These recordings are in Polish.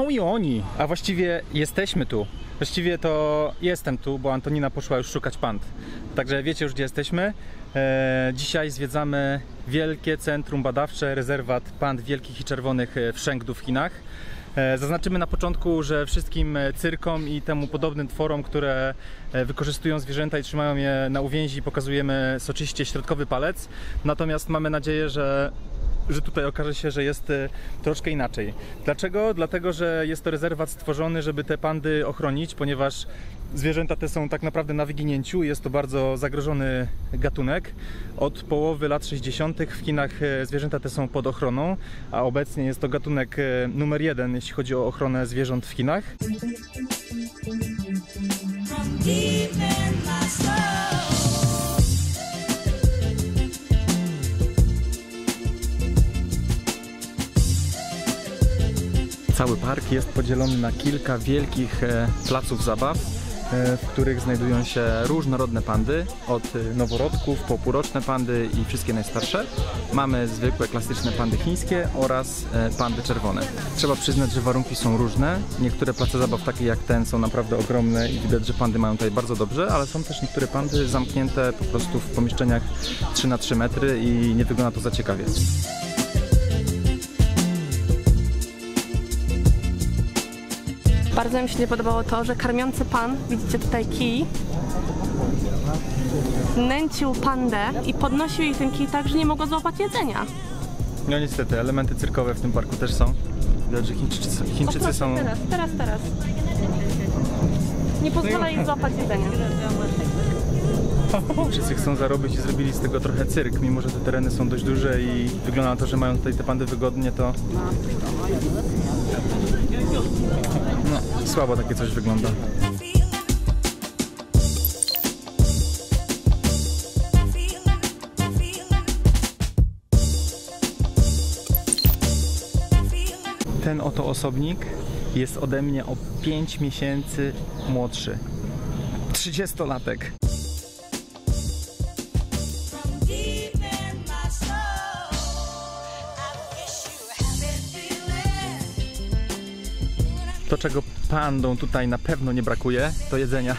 są i oni, a właściwie jesteśmy tu. Właściwie to jestem tu, bo Antonina poszła już szukać pand. Także wiecie już, gdzie jesteśmy. Dzisiaj zwiedzamy wielkie centrum badawcze, rezerwat pand wielkich i czerwonych w Chengdu w Chinach. Zaznaczymy na początku, że wszystkim cyrkom i temu podobnym tworom, które wykorzystują zwierzęta i trzymają je na uwięzi, pokazujemy soczyście środkowy palec. Natomiast mamy nadzieję, że tutaj okaże się, że jest troszkę inaczej. Dlaczego? Dlatego, że jest to rezerwat stworzony, żeby te pandy ochronić, ponieważ zwierzęta te są tak naprawdę na wyginięciu. Jest to bardzo zagrożony gatunek. Od połowy lat 60. w Chinach zwierzęta te są pod ochroną, a obecnie jest to gatunek numer 1, jeśli chodzi o ochronę zwierząt w Chinach. Cały park jest podzielony na kilka wielkich placów zabaw, w których znajdują się różnorodne pandy, od noworodków po półroczne pandy i wszystkie najstarsze. Mamy zwykłe, klasyczne pandy chińskie oraz pandy czerwone. Trzeba przyznać, że warunki są różne. Niektóre place zabaw, takie jak ten, są naprawdę ogromne i widać, że pandy mają tutaj bardzo dobrze, ale są też niektóre pandy zamknięte po prostu w pomieszczeniach 3 na 3 metry i nie wygląda to za ciekawie. Bardzo mi się nie podobało to, że karmiący pan, widzicie tutaj kij, nęcił pandę i podnosił jej ten kij tak, że nie mogła złapać jedzenia. No niestety, elementy cyrkowe w tym parku też są. Widać, że Chińczycy są... Teraz. Nie pozwala jej złapać jedzenia. Wszyscy chcą zarobić i zrobili z tego trochę cyrk, mimo że te tereny są dość duże i wygląda na to, że mają tutaj te pandy wygodnie, to... No, słabo takie coś wygląda. Ten oto osobnik jest ode mnie o 5 miesięcy młodszy. 30-latek. To, czego pandom tutaj na pewno nie brakuje, to jedzenia,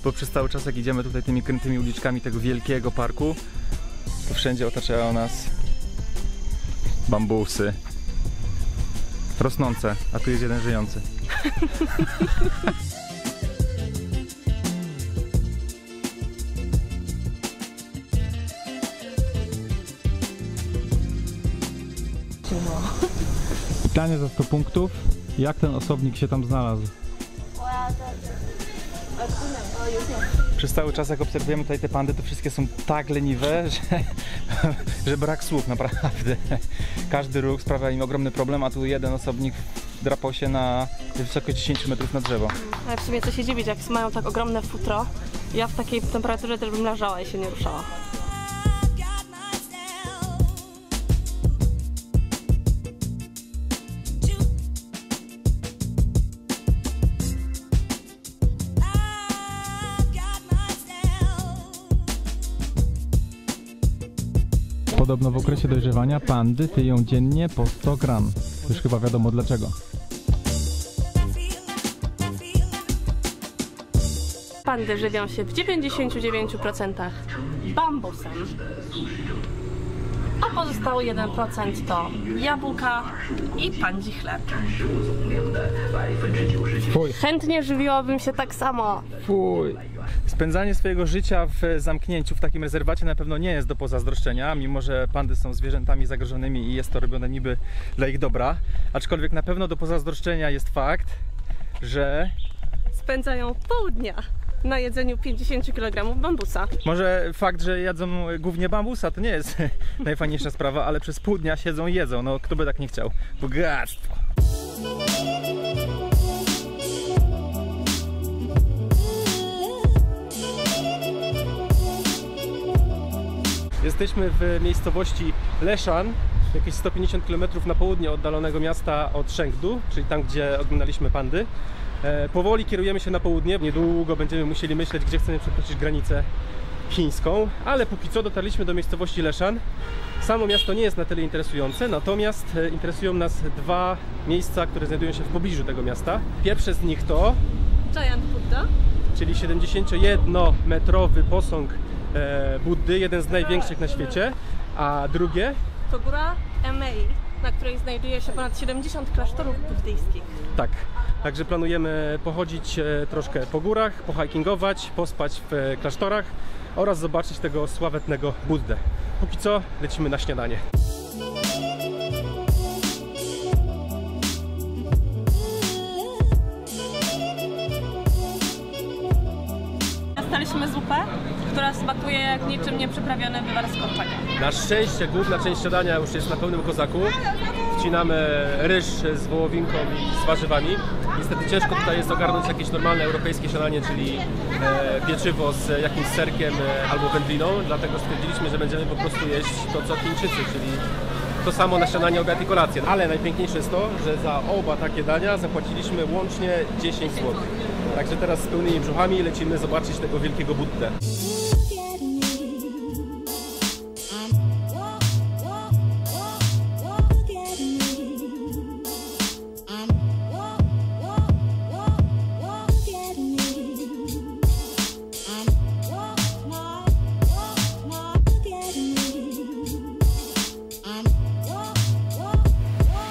bo przez cały czas, jak idziemy tutaj tymi krętymi uliczkami tego wielkiego parku, to wszędzie otaczają nas bambusy rosnące, a tu jest jeden żyjący. Pytanie za 100 punktów. Jak ten osobnik się tam znalazł? Przez cały czas, jak obserwujemy tutaj te pandy, to wszystkie są tak leniwe, że brak słów naprawdę. Każdy ruch sprawia im ogromny problem, a tu jeden osobnik drapał się na wysokość 10 metrów na drzewo. Ale w sumie co się dziwić, jak mają tak ogromne futro, ja w takiej temperaturze też bym leżała i się nie ruszała. Podobno w okresie dojrzewania pandy tyją dziennie po 100 gram. Już chyba wiadomo dlaczego. Pandy żywią się w 99% bambusem, a pozostały 1% to jabłka i pandzi chleb. Fuj. Chętnie żywiłabym się tak samo. Fuj. Spędzanie swojego życia w zamknięciu w takim rezerwacie na pewno nie jest do pozazdroszczenia, mimo że pandy są zwierzętami zagrożonymi i jest to robione niby dla ich dobra. Aczkolwiek na pewno do pozazdroszczenia jest fakt, że spędzają pół dnia na jedzeniu 50 kg bambusa. Może fakt, że jedzą głównie bambusa, to nie jest najfajniejsza sprawa, ale przez pół dnia siedzą i jedzą. No kto by tak nie chciał? Bogactwo! Jesteśmy w miejscowości Leshan, jakieś 150 km na południe oddalonego miasta od Chengdu, czyli tam, gdzie oglądaliśmy pandy. Powoli kierujemy się na południe, niedługo będziemy musieli myśleć, gdzie chcemy przekroczyć granicę chińską, ale póki co dotarliśmy do miejscowości Leszan. Samo miasto nie jest na tyle interesujące, natomiast interesują nas dwa miejsca, które znajdują się w pobliżu tego miasta. Pierwsze z nich to Giant Buddha. czyli 71-metrowy posąg Buddy, jeden z największych na świecie, a drugie To góra Emei, na której znajduje się ponad 70 klasztorów buddyjskich. tak. Także planujemy pochodzić troszkę po górach, pohikingować, pospać w klasztorach oraz zobaczyć tego sławetnego Buddę. Póki co lecimy na śniadanie. Dostaliśmy zupę, która smakuje jak niczym nieprzyprawiony wywar z kurczaka. Na szczęście główna część śniadania już jest na pełnym kozaku. Wcinamy ryż z wołowinką i z warzywami. Niestety ciężko tutaj jest ogarnąć jakieś normalne europejskie śniadanie, czyli pieczywo z jakimś serkiem albo wędliną. Dlatego stwierdziliśmy, że będziemy po prostu jeść to co Chińczycy, czyli to samo na śniadanie, obiad i kolację. Ale najpiękniejsze jest to, że za oba takie dania zapłaciliśmy łącznie 10 zł. Także teraz z pełnymi brzuchami lecimy zobaczyć tego wielkiego Buddę.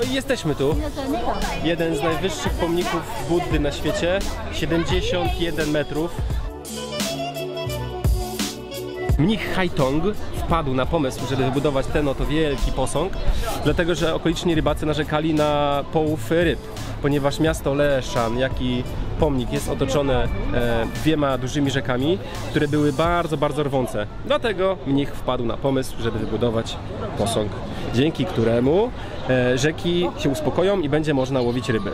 No i jesteśmy tu. Jeden z najwyższych pomników Buddy na świecie, 71 metrów. Mnich Haitong wpadł na pomysł, żeby wybudować ten oto wielki posąg, dlatego że okoliczni rybacy narzekali na połów ryb, ponieważ miasto Leszan, jak i pomnik jest otoczone dwiema dużymi rzekami, które były bardzo, bardzo rwące. Dlatego mnich wpadł na pomysł, żeby wybudować posąg, dzięki któremu rzeki się uspokoją i będzie można łowić ryby.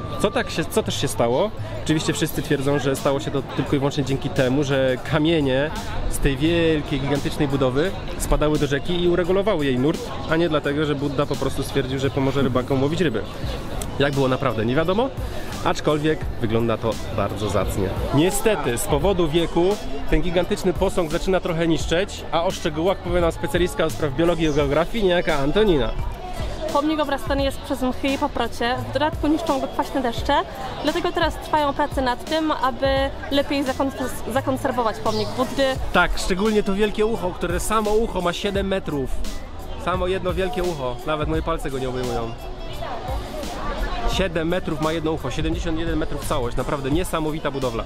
Co też się stało? Oczywiście wszyscy twierdzą, że stało się to tylko i wyłącznie dzięki temu, że kamienie z tej wielkiej, gigantycznej budowy spadały do rzeki i uregulowały jej nurt, a nie dlatego, że Budda po prostu stwierdził, że pomoże rybakom łowić ryby. Jak było naprawdę, nie wiadomo, aczkolwiek wygląda to bardzo zacnie. Niestety, z powodu wieku ten gigantyczny posąg zaczyna trochę niszczeć, a o szczegółach powie nam specjalistka do spraw biologii i geografii, niejaka Antonina. Pomnik obrastany jest przez mchy i paprocie, w dodatku niszczą go kwaśne deszcze, dlatego teraz trwają prace nad tym, aby lepiej zakonserwować pomnik Buddy. Tak, szczególnie to wielkie ucho, które samo ucho ma 7 metrów. Samo jedno wielkie ucho, nawet moje palce go nie obejmują. 7 metrów ma jedno ucho, 71 metrów całość, naprawdę niesamowita budowla.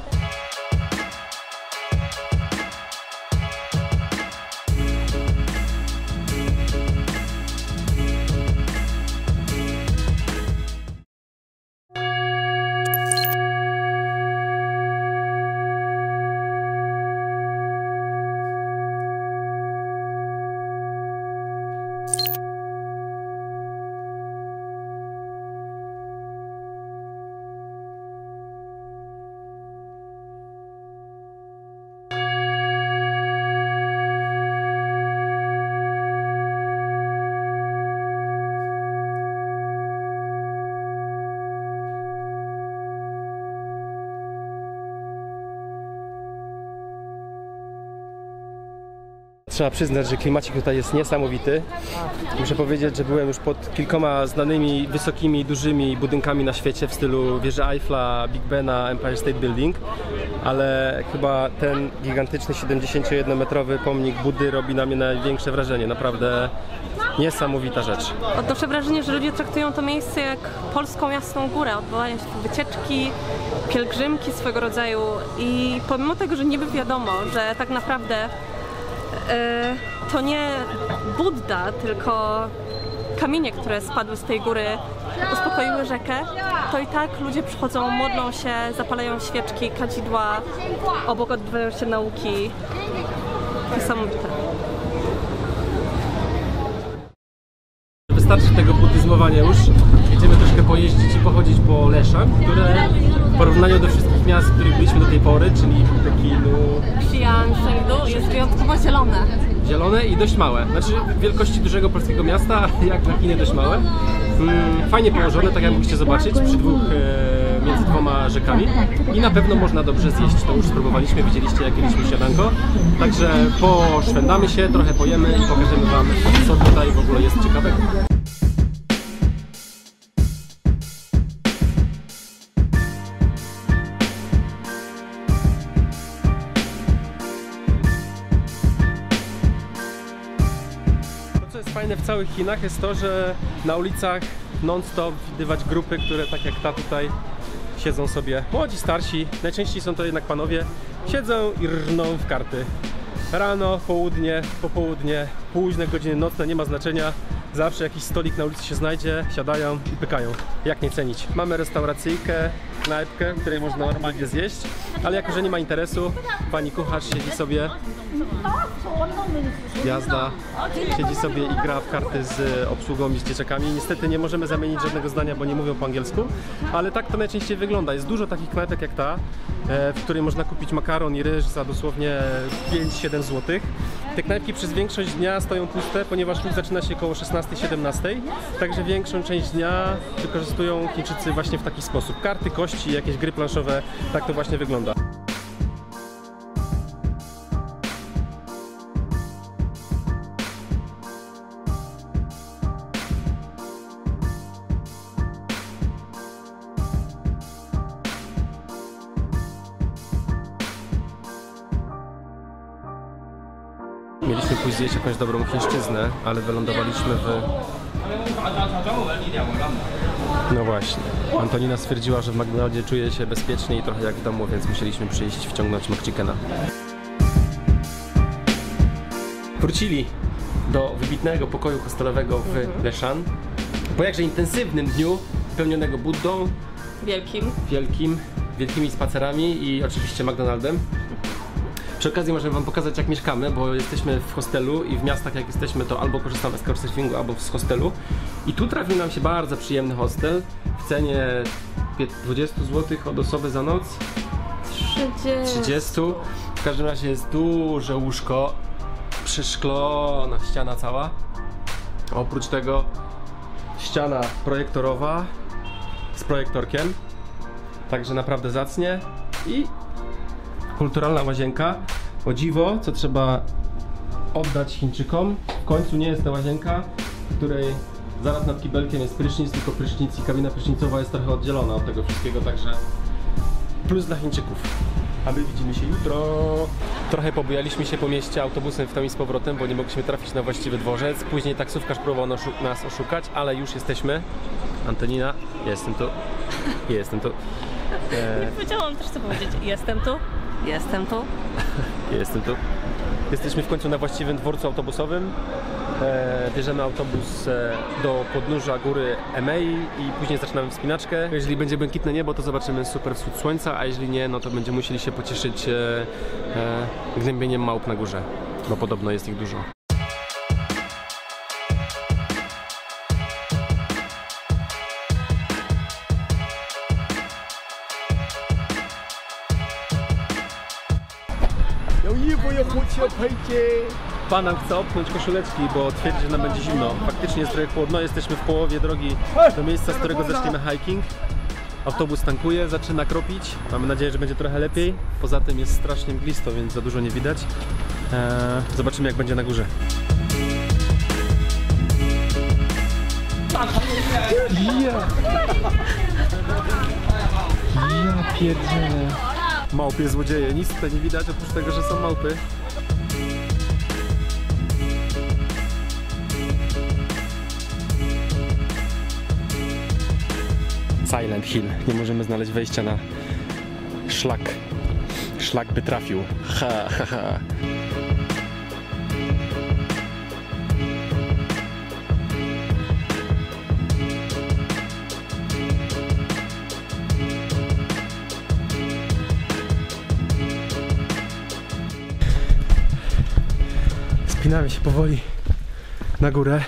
Trzeba przyznać, że klimacik tutaj jest niesamowity. Muszę powiedzieć, że byłem już pod kilkoma znanymi, wysokimi, dużymi budynkami na świecie w stylu wieży Eiffla, Big Bena, Empire State Building, ale chyba ten gigantyczny 71-metrowy pomnik Buddy robi na mnie największe wrażenie. Naprawdę niesamowita rzecz. Odnoszę wrażenie, że ludzie traktują to miejsce jak polską jasną górę. Odbywają się tu wycieczki, pielgrzymki swego rodzaju i pomimo tego, że niby wiadomo, że tak naprawdę to nie Budda, tylko kamienie, które spadły z tej góry, uspokoiły rzekę, to i tak ludzie przychodzą, modlą się, zapalają świeczki, kadzidła, obok odbywają się nauki. Niesamowite. Wystarczy tego buddyzmowania już. Jedziemy troszkę pojeździć i pochodzić po Leszan, które w porównaniu do wszystkich miast, w których byliśmy do tej pory, czyli Pekinu, Xi'an, Chengdu, jest wyjątkowo zielone. Zielone i dość małe. Znaczy wielkości dużego polskiego miasta, jak na Chiny dość małe. Fajnie położone, tak jak mogliście zobaczyć, przy dwóch między dwoma rzekami i na pewno można dobrze zjeść. To już spróbowaliśmy, widzieliście jak jedliśmy śniadanko. Także poszwędamy się, trochę pojemy i pokażemy wam, co tutaj w ogóle jest ciekawego. Co jest fajne w całych Chinach jest to, że na ulicach non-stop widywać grupy, które tak jak ta tutaj siedzą sobie, młodzi, starsi, najczęściej są to jednak panowie, siedzą i rżną w karty. Rano, południe, popołudnie, późne godziny nocne, nie ma znaczenia. Zawsze jakiś stolik na ulicy się znajdzie, siadają i pykają. Jak nie cenić? Mamy restauracyjkę, knajpkę, w której można normalnie zjeść, ale jako, że nie ma interesu, pani kucharz siedzi sobie, jazda, siedzi sobie i gra w karty z obsługą i z dzieciakami. Niestety nie możemy zamienić żadnego zdania, bo nie mówią po angielsku, ale tak to najczęściej wygląda. Jest dużo takich knajpek jak ta, w której można kupić makaron i ryż za dosłownie 5-7 zł. Te knajpki przez większość dnia stoją puste, ponieważ ruch zaczyna się około 16-17, także większą część dnia wykorzystują Chińczycy właśnie w taki sposób. Karty, kości, jakieś gry planszowe, tak to właśnie wygląda. Mieliśmy pójść zjeść jakąś dobrą chińszczyznę, ale wylądowaliśmy w... No właśnie. Antonina stwierdziła, że w McDonaldzie czuje się bezpiecznie i trochę jak w domu, więc musieliśmy przyjść wciągnąć McChickena. Wrócili do wybitnego pokoju hostelowego w Leshan. Po jakże intensywnym dniu, wypełnionego Buddą, wielkimi spacerami i oczywiście McDonaldem. Przy okazji możemy wam pokazać jak mieszkamy, bo jesteśmy w hostelu i w miastach jak jesteśmy to albo korzystamy z couchsurfingu, albo z hostelu. I tu trafił nam się bardzo przyjemny hostel w cenie 20 zł od osoby za noc. 30. W każdym razie jest duże łóżko, przeszklona ściana cała. Oprócz tego ściana projektorowa z projektorkiem. Także naprawdę zacnie i kulturalna łazienka. O dziwo, co trzeba oddać Chińczykom, w końcu nie jest to łazienka, w której zaraz nad kibelkiem jest prysznic, tylko prysznic i kabina prysznicowa jest trochę oddzielona od tego wszystkiego, także plus dla Chińczyków. A my widzimy się jutro. Trochę pobujaliśmy się po mieście autobusem w tam i z powrotem, bo nie mogliśmy trafić na właściwy dworzec. Później taksówkarz próbował nas oszukać, ale już jesteśmy. Antonina, jestem tu. Jestem tu. Nie powiedziałam też co powiedzieć. Jestem tu. Jestem tu. Jestem tu. Jesteśmy w końcu na właściwym dworcu autobusowym. Bierzemy autobus do podnóża góry Emei i później zaczynamy wspinaczkę. Jeżeli będzie błękitne niebo, to zobaczymy super wschód słońca, a jeżeli nie, no to będziemy musieli się pocieszyć gnębieniem małp na górze, bo podobno jest ich dużo. Pan nam chce opchnąć koszuleczki, bo twierdzi, że nam będzie zimno. Faktycznie jest trochę chłodno, jesteśmy w połowie drogi do miejsca, z którego zaczniemy hiking. Autobus tankuje, zaczyna kropić. Mamy nadzieję, że będzie trochę lepiej. Poza tym jest strasznie mglisto, więc za dużo nie widać. Zobaczymy jak będzie na górze. Ja pierdzielę. Małpie złodzieje, nic tutaj nie widać oprócz tego, że są małpy. Silent Hill. Nie możemy znaleźć wejścia na szlak. Szlak by trafił. Ha, ha, ha. Wspinamy się powoli na górę.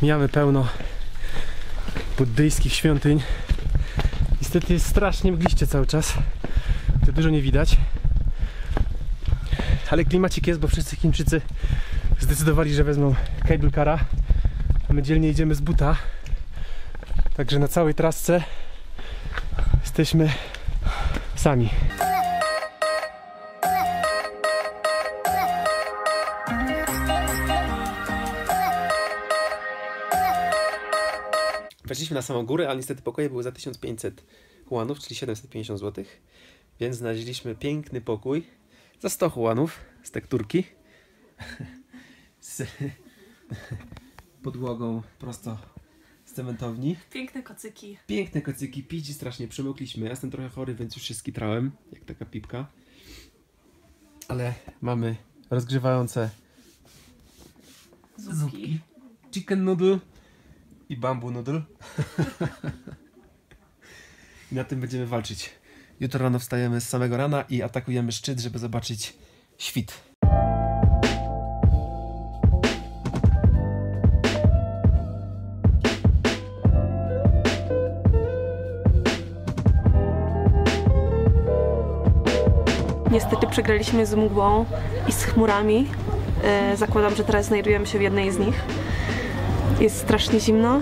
Mijamy pełno buddyjskich świątyń. Niestety jest strasznie mgliście cały czas. To dużo nie widać. Ale klimacik jest, bo wszyscy Chińczycy zdecydowali, że wezmą cable cara. A my dzielnie idziemy z buta. Także na całej trasce Jesteśmy sami. Weszliśmy na samą górę, ale niestety pokoje były za 1500 juanów, czyli 750 zł. Więc znaleźliśmy piękny pokój za 100 juanów z tekturki. Z podłogą prosto z cementowni. Piękne kocyki. Piękne kocyki, pić strasznie przemokliśmy. Ja jestem trochę chory, więc już się skitrałem, jak taka pipka. Ale mamy rozgrzewające zupki. Chicken noodle i bamboo noodle. I na tym będziemy walczyć. Jutro rano wstajemy z samego rana i atakujemy szczyt, żeby zobaczyć świt. Niestety przegraliśmy z mgłą i z chmurami. Zakładam, że teraz znajdujemy się w jednej z nich. Jest strasznie zimno.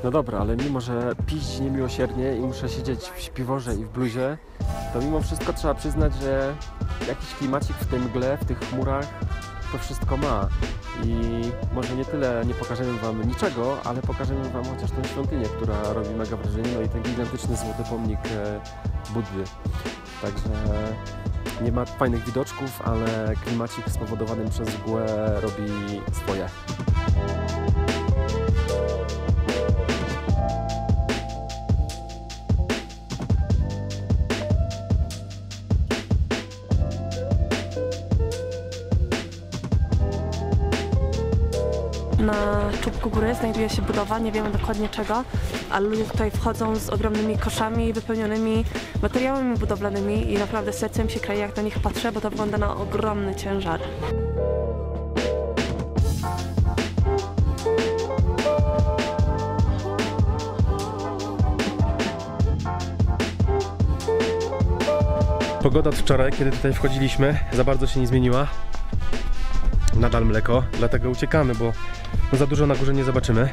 No dobra, ale mimo, że pić niemiłosiernie i muszę siedzieć w śpiworze i w bluzie, to mimo wszystko trzeba przyznać, że jakiś klimacik w tej mgle, w tych chmurach, to wszystko ma. I może nie tyle nie pokażemy wam niczego, ale pokażemy wam chociaż tę świątynię, która robi mega wrażenie, no i ten gigantyczny złoty pomnik Buddy. Także nie ma fajnych widoczków, ale klimacik spowodowany przez mgłę robi swoje. Na czubku góry znajduje się budowa, nie wiemy dokładnie czego, ale ludzie tutaj wchodzą z ogromnymi koszami wypełnionymi materiałami budowlanymi i naprawdę sercem się kraje, jak na nich patrzę, bo to wygląda na ogromny ciężar. Pogoda od wczoraj, kiedy tutaj wchodziliśmy, za bardzo się nie zmieniła. Nadal mleko, dlatego uciekamy, bo za dużo na górze nie zobaczymy.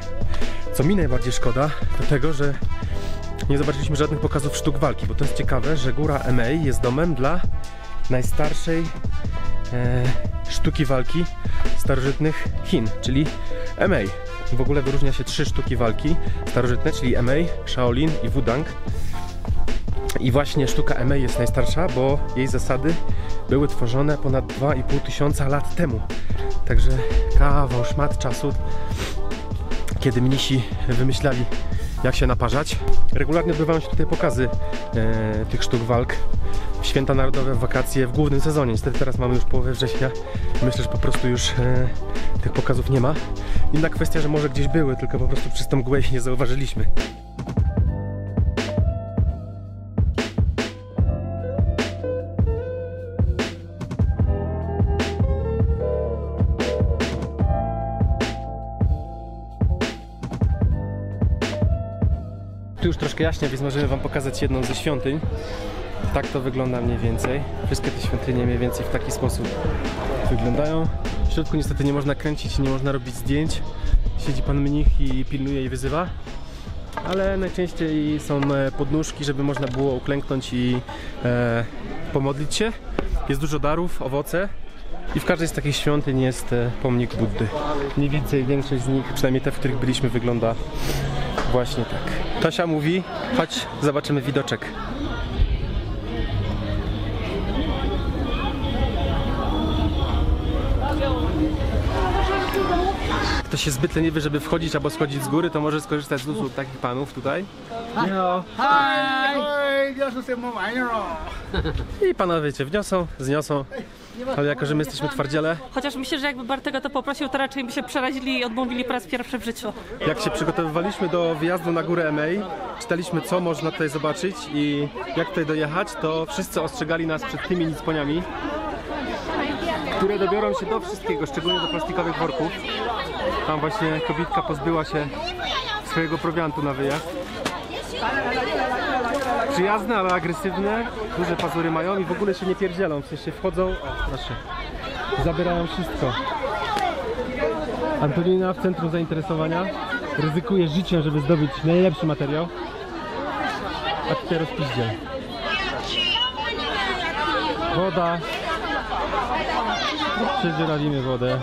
Co mi najbardziej szkoda, to tego, że nie zobaczyliśmy żadnych pokazów sztuk walki, bo to jest ciekawe, że góra MA jest domem dla najstarszej sztuki walki starożytnych Chin, czyli MA. W ogóle wyróżnia się 3 sztuki walki starożytne, czyli MA, Shaolin i Wudang. I właśnie sztuka MA jest najstarsza, bo jej zasady były tworzone ponad 2500 lat temu. Także kawał, szmat czasu, kiedy mnisi wymyślali, jak się naparzać. Regularnie odbywają się tutaj pokazy tych sztuk walk w święta narodowe, w wakacje, w głównym sezonie. Niestety teraz mamy już połowę września. Myślę, że po prostu już tych pokazów nie ma. Inna kwestia, że może gdzieś były, tylko po prostu przez tą mgłę ich nie zauważyliśmy. Tu już troszkę jaśnia, więc możemy wam pokazać jedną ze świątyń. Tak to wygląda mniej więcej. Wszystkie te świątynie mniej więcej w taki sposób wyglądają. W środku niestety nie można kręcić, nie można robić zdjęć. Siedzi pan mnich i pilnuje i wyzywa. Ale najczęściej są podnóżki, żeby można było uklęknąć i pomodlić się. Jest dużo darów, owoce. I w każdej z takich świątyń jest pomnik Buddy. Mniej więcej większość z nich, przynajmniej te, w których byliśmy, wygląda właśnie tak. Tosia mówi, chodź, zobaczymy widoczek. Ktoś jest zbyt leniwy, żeby wchodzić albo schodzić z góry, to może skorzystać z usług takich panów tutaj. No. I panowie cię wniosą, zniosą. Ale jako, że my jesteśmy twardziele. Chociaż myślę, że jakby Bartego to poprosił, to raczej by się przerazili i odmówili po raz pierwszy w życiu. Jak się przygotowywaliśmy do wyjazdu na górę MA, czytaliśmy, co można tutaj zobaczyć i jak tutaj dojechać, to wszyscy ostrzegali nas przed tymi nicponiami, które dobiorą się do wszystkiego, szczególnie do plastikowych worków. Tam właśnie kobietka pozbyła się swojego prowiantu na wyjazd. Przyjazne, ale agresywne, duże pazury mają i w ogóle się nie pierdzielą, w sensie wchodzą, o proszę, zabierają wszystko. Antonina w centrum zainteresowania ryzykuje życiem, żeby zdobyć najlepszy materiał. A tutaj rozpiździel. Woda. Wszędzie lawimy wodę.